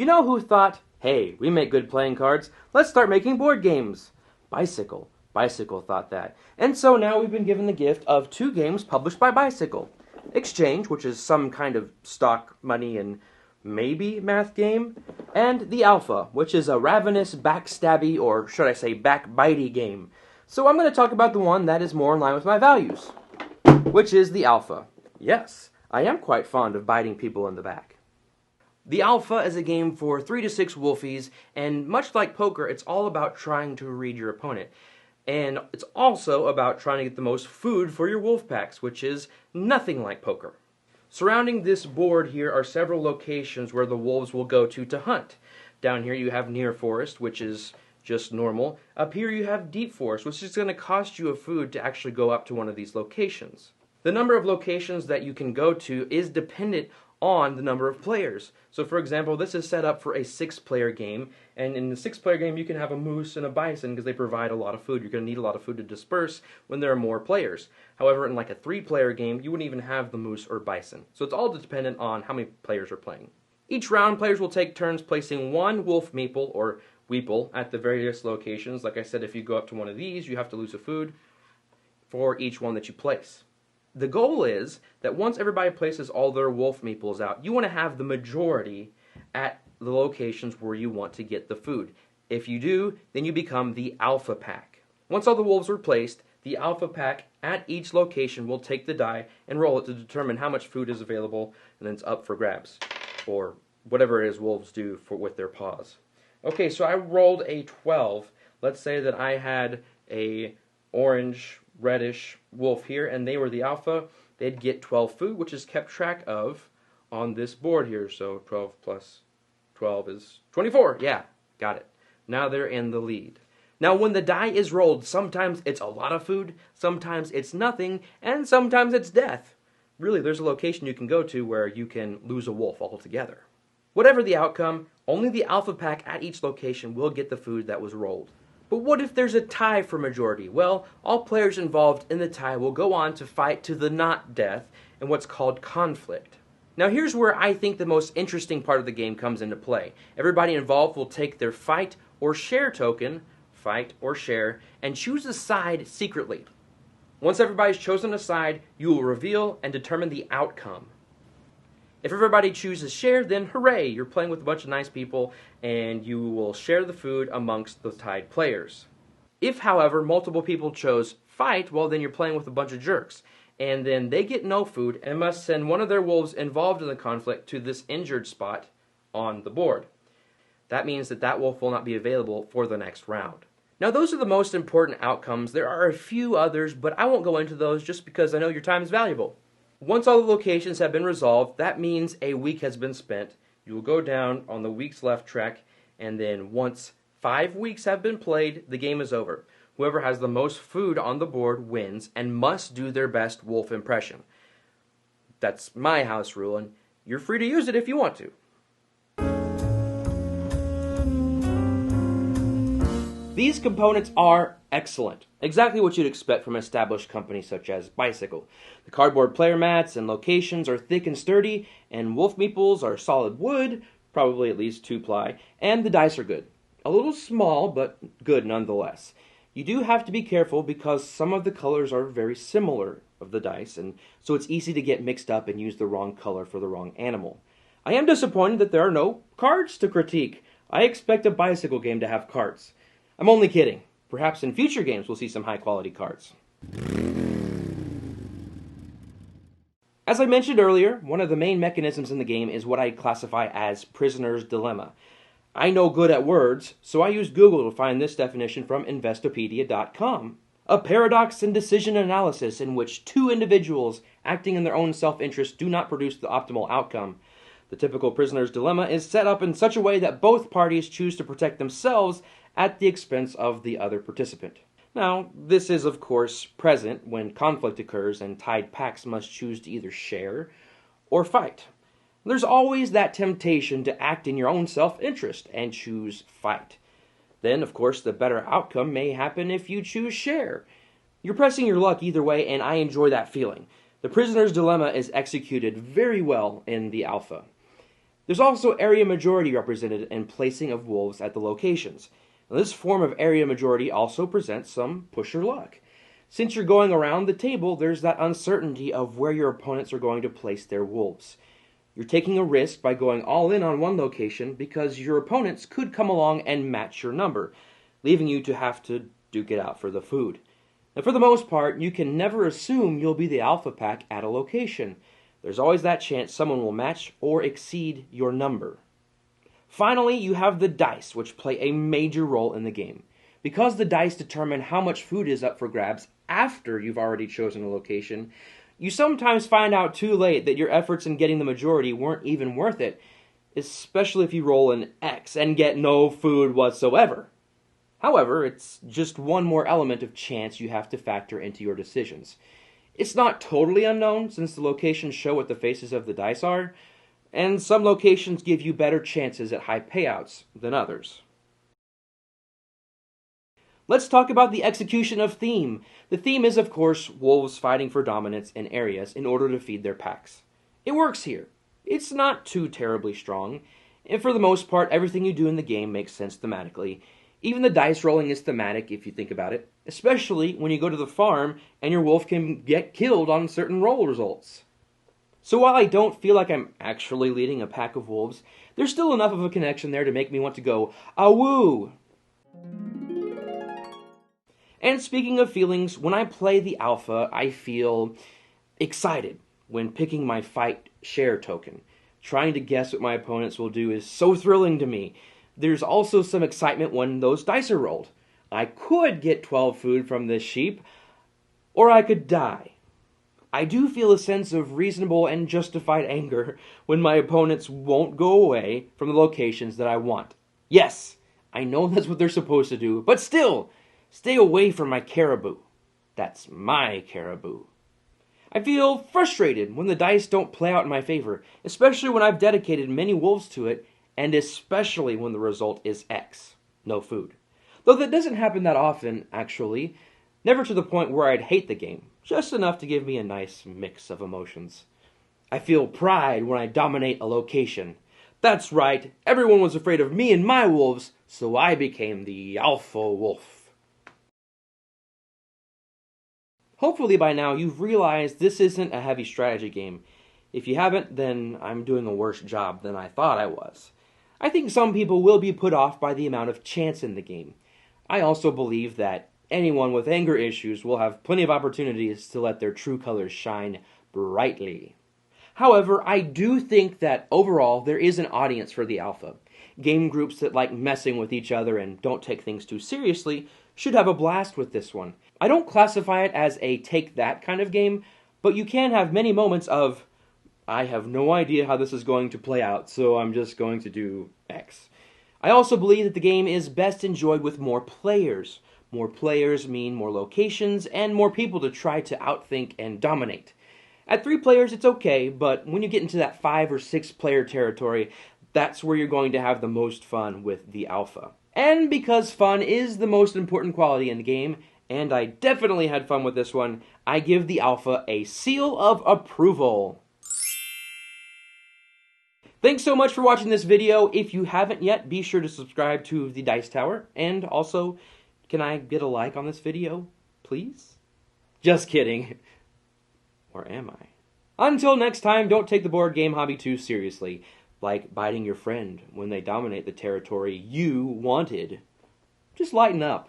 You know who thought, hey, we make good playing cards, let's start making board games? Bicycle. Bicycle thought that. And so now we've been given the gift of 2 games published by Bicycle. Exchange, which is some kind of stock money and maybe math game, and the Alpha, which is a ravenous, backstabby, or should I say backbitey game. So I'm going to talk about the one that is more in line with my values, which is the Alpha. Yes, I am quite fond of biting people in the back. The Alpha is a game for 3 to 6 wolfies, and much like poker, it's all about trying to read your opponent. And it's also about trying to get the most food for your wolf packs, which is nothing like poker. Surrounding this board here are several locations where the wolves will go to hunt. Down here you have near forest, which is just normal. Up here you have deep forest, which is going to cost you a food to actually go up to one of these locations. The number of locations that you can go to is dependent on the number of players. So for example, this is set up for a 6-player game, and in the 6-player game you can have a moose and a bison because they provide a lot of food. You're going to need a lot of food to disperse when there are more players. However, in like a 3-player game, you wouldn't even have the moose or bison. So it's all dependent on how many players are playing. Each round, players will take turns placing 1 wolf meeple or weeple at the various locations. Like I said, if you go up to one of these, you have to lose a food for each one that you place. The goal is that once everybody places all their wolf meeples out, you want to have the majority at the locations where you want to get the food. If you do, then you become the Alpha Pack. Once all the wolves are placed, the Alpha Pack at each location will take the die and roll it to determine how much food is available, and then it's up for grabs, or whatever it is wolves do with their paws. Okay, so I rolled a 12. Let's say that I had a orange reddish wolf here, and they were the alpha. They'd get 12 food, which is kept track of on this board here. So 12 plus 12 is 24. Yeah, got it. Now they're in the lead. Now when the die is rolled, sometimes it's a lot of food, sometimes it's nothing, and sometimes it's death. Really, there's a location you can go to where you can lose a wolf altogether. Whatever the outcome, only the Alpha Pack at each location will get the food that was rolled. But what if there's a tie for majority? Well, all players involved in the tie will go on to fight to the not death in what's called conflict. Now here's where I think the most interesting part of the game comes into play. Everybody involved will take their fight or share token, fight or share, and choose a side secretly. Once everybody's chosen a side, you will reveal and determine the outcome. If everybody chooses share, then hooray, you're playing with a bunch of nice people and you will share the food amongst the tied players. If, however, multiple people chose fight, well then you're playing with a bunch of jerks. And then they get no food and must send one of their wolves involved in the conflict to this injured spot on the board. That means that that wolf will not be available for the next round. Now those are the most important outcomes. There are a few others, but I won't go into those just because I know your time is valuable. Once all the locations have been resolved, that means a week has been spent. You will go down on the week's left track, and then once 5 weeks have been played, the game is over. Whoever has the most food on the board wins and must do their best wolf impression. That's my house rule, and you're free to use it if you want to. These components are excellent. Exactly what you'd expect from an established company such as Bicycle. The cardboard player mats and locations are thick and sturdy, and wolf meeples are solid wood, probably at least 2-ply, and the dice are good. A little small, but good nonetheless. You do have to be careful because some of the colors are very similar of the dice, and so it's easy to get mixed up and use the wrong color for the wrong animal. I am disappointed that there are no cards to critique. I expect a Bicycle game to have cards. I'm only kidding. Perhaps in future games we'll see some high-quality cards. As I mentioned earlier, one of the main mechanisms in the game is what I classify as prisoner's dilemma. I know good at words, so I used Google to find this definition from Investopedia.com. A paradox in decision analysis in which 2 individuals acting in their own self-interest do not produce the optimal outcome. The typical prisoner's dilemma is set up in such a way that both parties choose to protect themselves at the expense of the other participant. Now, this is of course present when conflict occurs and tied packs must choose to either share or fight. There's always that temptation to act in your own self-interest and choose fight. Then, of course, the better outcome may happen if you choose share. You're pressing your luck either way, and I enjoy that feeling. The prisoner's dilemma is executed very well in the alpha. There's also area majority represented in placing of wolves at the locations. Now, this form of area majority also presents some push your luck. Since you're going around the table, there's that uncertainty of where your opponents are going to place their wolves. You're taking a risk by going all in on one location because your opponents could come along and match your number, leaving you to have to duke it out for the food. Now, for the most part, you can never assume you'll be the alpha pack at a location. There's always that chance someone will match or exceed your number. Finally, you have the dice, which play a major role in the game. Because the dice determine how much food is up for grabs after you've already chosen a location, you sometimes find out too late that your efforts in getting the majority weren't even worth it, especially if you roll an X and get no food whatsoever. However, it's just one more element of chance you have to factor into your decisions. It's not totally unknown, since the locations show what the faces of the dice are, and some locations give you better chances at high payouts than others. Let's talk about the execution of theme. The theme is, of course, wolves fighting for dominance in areas in order to feed their packs. It works here. It's not too terribly strong, and for the most part, everything you do in the game makes sense thematically. Even the dice rolling is thematic if you think about it, especially when you go to the farm and your wolf can get killed on certain roll results. So while I don't feel like I'm actually leading a pack of wolves, there's still enough of a connection there to make me want to go, awoo! And speaking of feelings, when I play the alpha, I feel excited when picking my fight share token. Trying to guess what my opponents will do is so thrilling to me. There's also some excitement when those dice are rolled. I could get 12 food from this sheep, or I could die. I do feel a sense of reasonable and justified anger when my opponents won't go away from the locations that I want. Yes, I know that's what they're supposed to do, but still, stay away from my caribou. That's my caribou. I feel frustrated when the dice don't play out in my favor, especially when I've dedicated many wolves to it, and especially when the result is X, no food. Though that doesn't happen that often, actually, never to the point where I'd hate the game, just enough to give me a nice mix of emotions. I feel pride when I dominate a location. That's right, everyone was afraid of me and my wolves, so I became the alpha wolf. Hopefully by now you've realized this isn't a heavy strategy game. If you haven't, then I'm doing a worse job than I thought I was. I think some people will be put off by the amount of chance in the game. I also believe that anyone with anger issues will have plenty of opportunities to let their true colors shine brightly. However, I do think that overall there is an audience for the alpha. Game groups that like messing with each other and don't take things too seriously should have a blast with this one. I don't classify it as a take that kind of game, but you can have many moments of, I have no idea how this is going to play out, so I'm just going to do X. I also believe that the game is best enjoyed with more players. More players mean more locations and more people to try to outthink and dominate. At 3 players, it's okay, but when you get into that 5 or 6 player territory, that's where you're going to have the most fun with the alpha. And because fun is the most important quality in the game, and I definitely had fun with this one, I give the alpha a seal of approval. Thanks so much for watching this video. If you haven't yet, be sure to subscribe to the Dice Tower. And also, can I get a like on this video, please? Just kidding. Or am I? Until next time, don't take the board game hobby too seriously. Like biting your friend when they dominate the territory you wanted. Just lighten up.